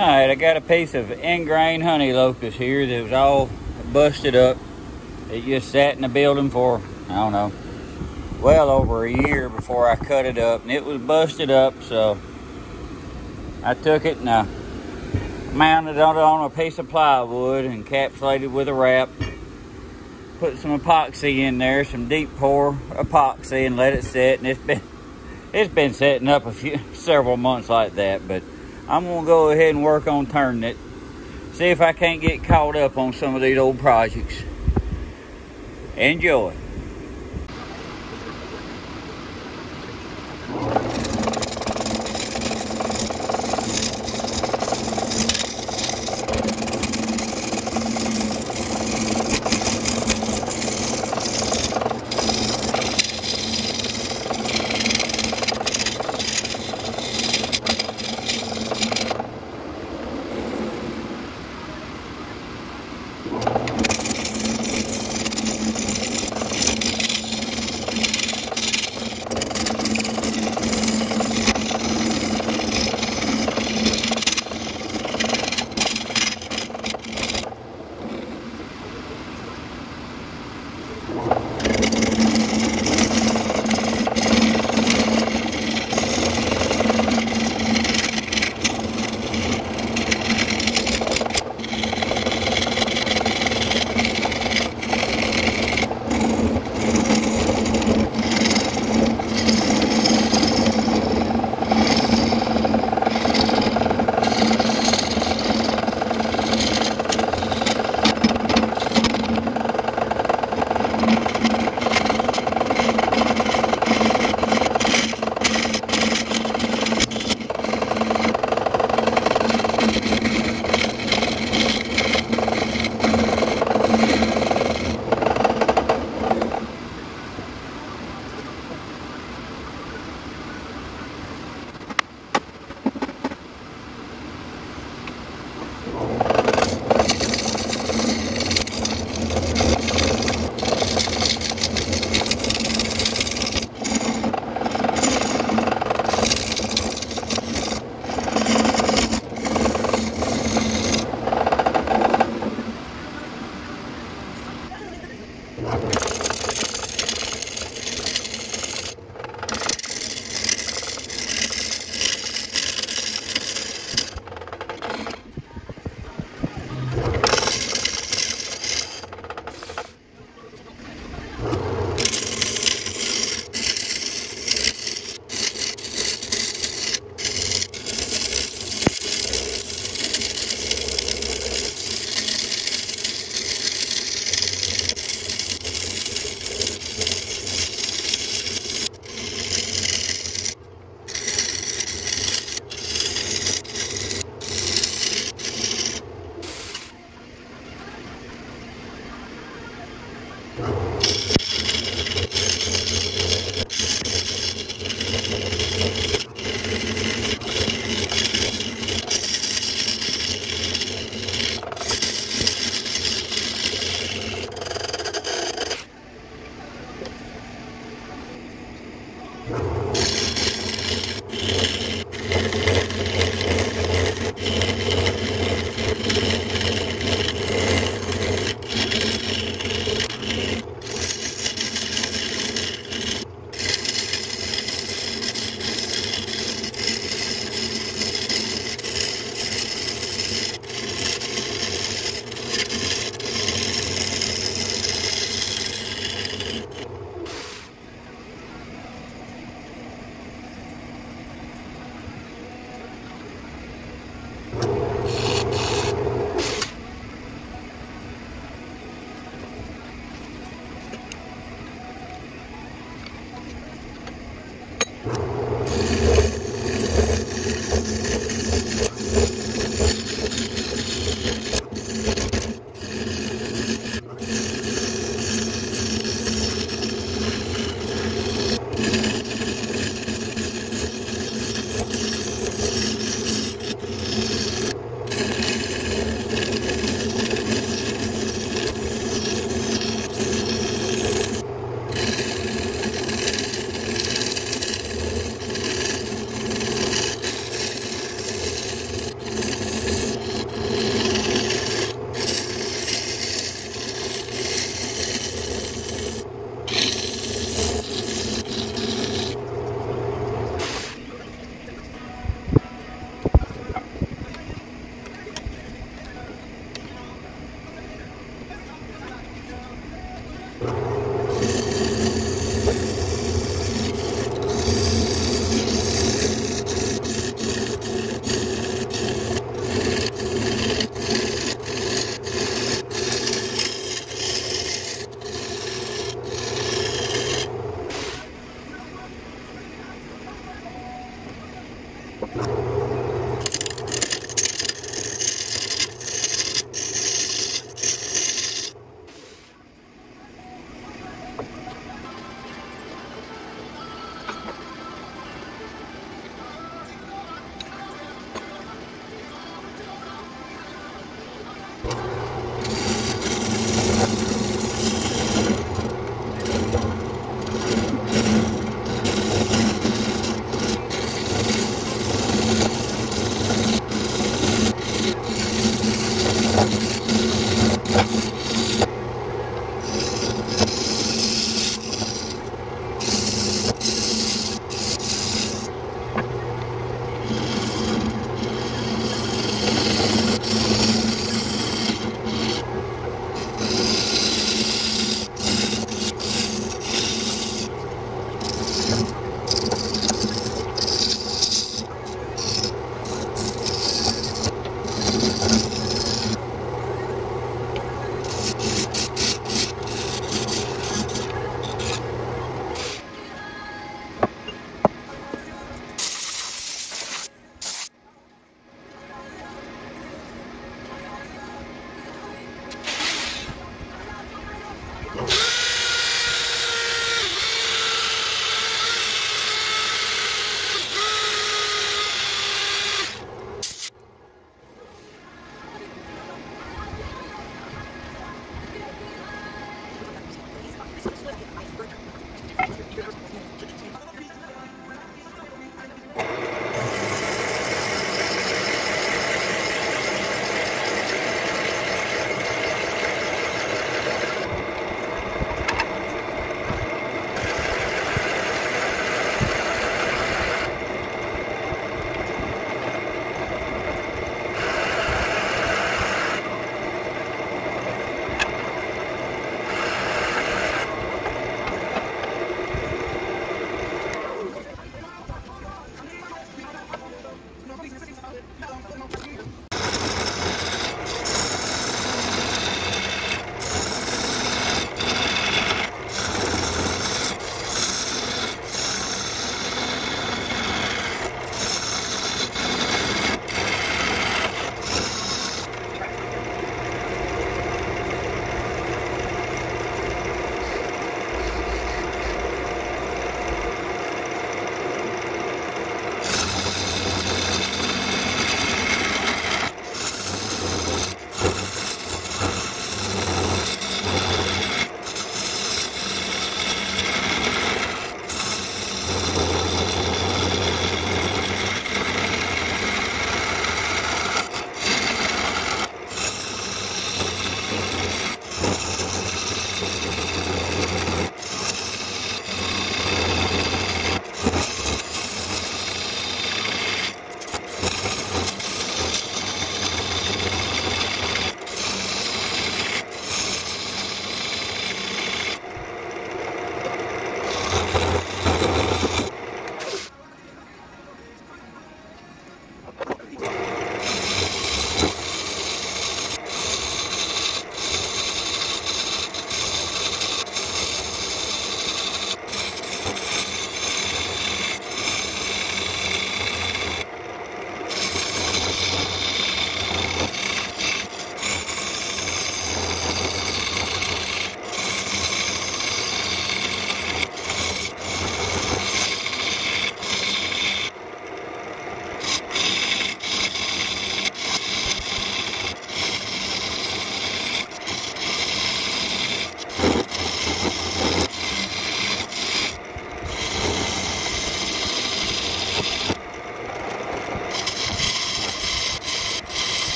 Alright, I got a piece of ingrain honey locust here that was all busted up. It just sat in the building for, I don't know, well over a year before I cut it up. And it was busted up, so I took it and I mounted it on a piece of plywood and encapsulated with a wrap. Put some epoxy in there, some deep pour epoxy, and let it sit. And it's been setting up several months like that, but I'm gonna go ahead and work on turning it. See if I can't get caught up on some of these old projects. Enjoy.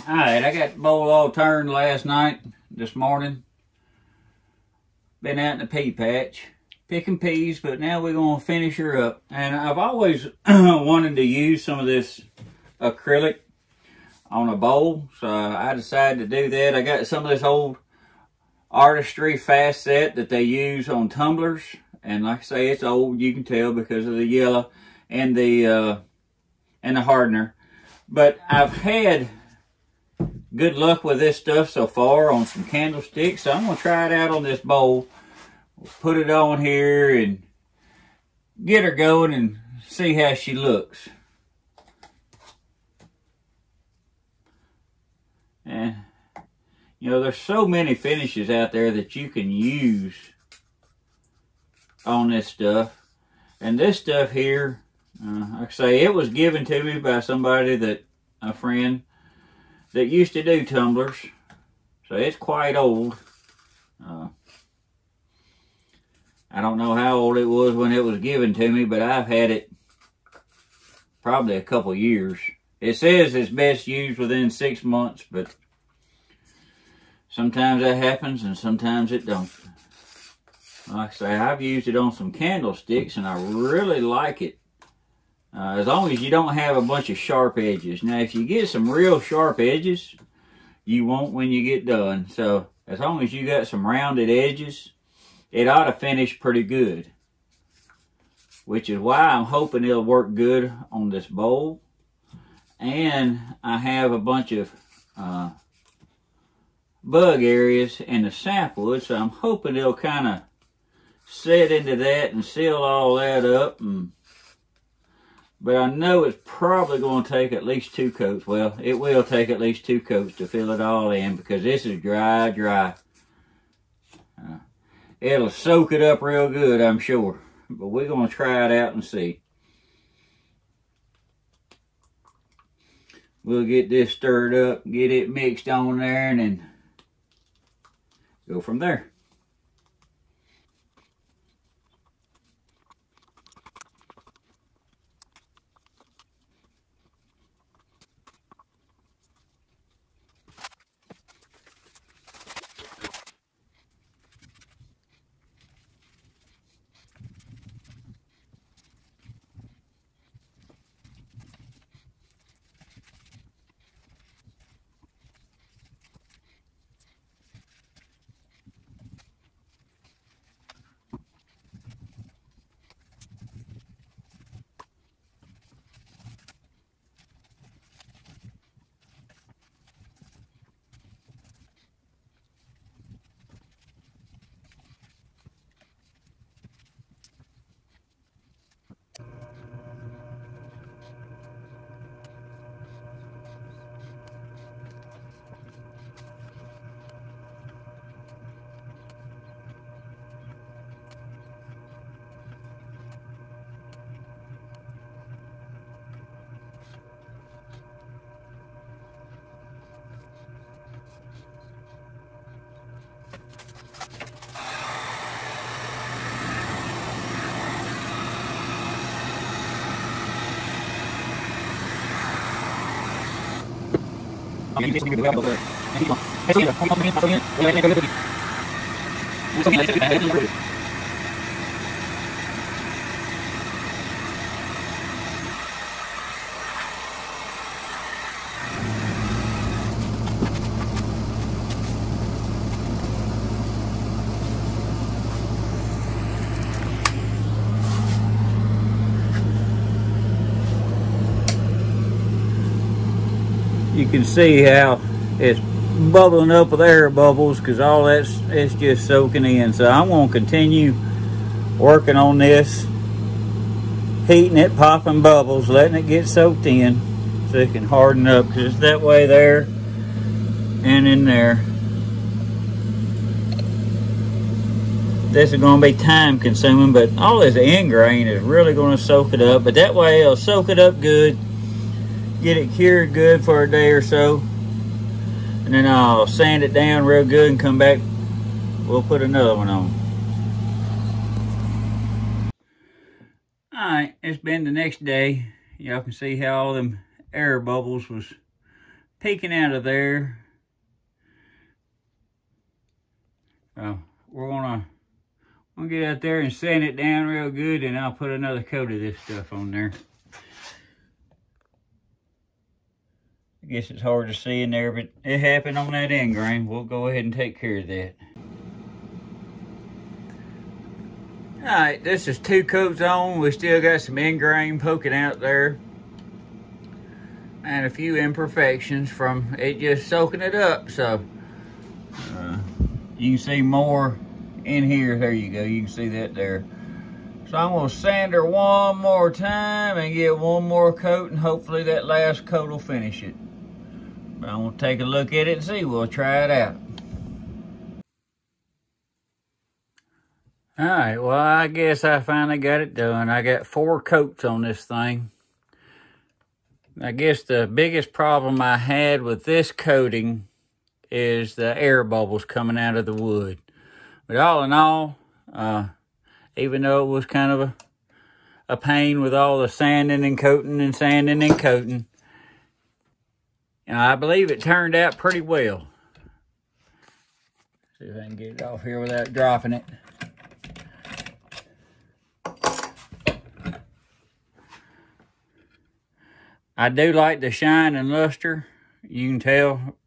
Alright, I got the bowl all turned this morning. Been out in the pea patch, picking peas, but now we're going to finish her up. And I've always wanted to use some of this acrylic on a bowl, so I decided to do that. I got some of this old artistry fast set that they use on tumblers. And like I say, it's old, you can tell because of the yellow and the hardener. But I've had good luck with this stuff so far on some candlesticks, so I'm going to try it out on this bowl. We'll put it on here and get her going and see how she looks. And, you know, there's so many finishes out there that you can use on this stuff. And this stuff here, like I say, it was given to me by a friend that used to do tumblers, so it's quite old. I don't know how old it was when it was given to me, but I've had it probably a couple years. It says it's best used within 6 months, but sometimes that happens and sometimes it don't. Like I say, I've used it on some candlesticks and I really like it. As long as you don't have a bunch of sharp edges. Now, if you get some real sharp edges, you won't when you get done. So, as long as you got some rounded edges, it ought to finish pretty good. Which is why I'm hoping it'll work good on this bowl. And I have a bunch of bug areas in the sapwood, so I'm hoping it'll kind of set into that and seal all that up. But I know it's probably going to take at least 2 coats. Well, it will take at least 2 coats to fill it all in because this is dry. It'll soak it up real good, I'm sure. But we're going to try it out and see. We'll get this stirred up, get it mixed on there, and then go from there. can see how it's bubbling up with air bubbles because all it's just soaking in. So I'm going to continue working on this, heating it, popping bubbles, letting it get soaked in so it can harden up, because it's that way there and in there. This is going to be time consuming, but all this end grain is really going to soak it up. But that way it'll soak it up good, get it cured good for a day or so, and then I'll sand it down real good and come back. We'll put another one on. Alright, it's been the next day. Y'all can see how all them air bubbles was peeking out of there. We're gonna get out there and sand it down real good, and I'll put another coat of this stuff on there. I guess it's hard to see in there, but it happened on that end grain. We'll go ahead and take care of that. Alright, this is 2 coats on. We still got some end grain poking out there, and a few imperfections from it just soaking it up. So you can see more in here. There you go, you can see that there. So I'm going to sand her one more time and get one more coat, and hopefully that last coat will finish it. But I'm going to take a look at it and see. We'll try it out. Alright, well, I guess I finally got it done. I got 4 coats on this thing. I guess the biggest problem I had with this coating is the air bubbles coming out of the wood. But all in all, even though it was kind of a pain with all the sanding and coating and sanding and coating, I believe it turned out pretty well. See if I can get it off here without dropping it. I do like the shine and luster. You can tell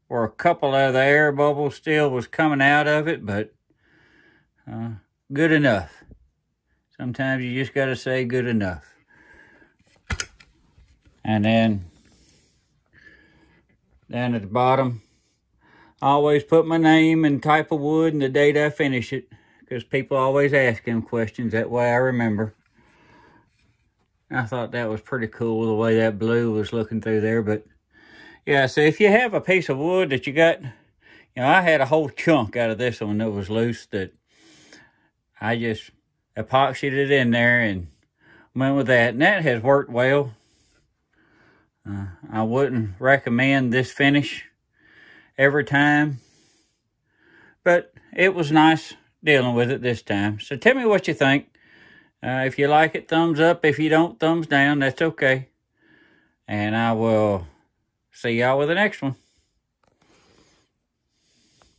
where a couple of the air bubbles still was coming out of it, but good enough. Sometimes you just got to say good enough. And then down at the bottom, I always put my name and type of wood and the date I finish it, because people always ask them questions. That way I remember. I thought that was pretty cool, the way that blue was looking through there. But yeah, so if you have a piece of wood that you got, I had a whole chunk out of this one that was loose that I just epoxied it in there and went with that. And that has worked well. I wouldn't recommend this finish every time, but it was nice dealing with it this time. So tell me what you think. If you like it, thumbs up. If you don't, thumbs down. That's okay. And I will see y'all with the next one.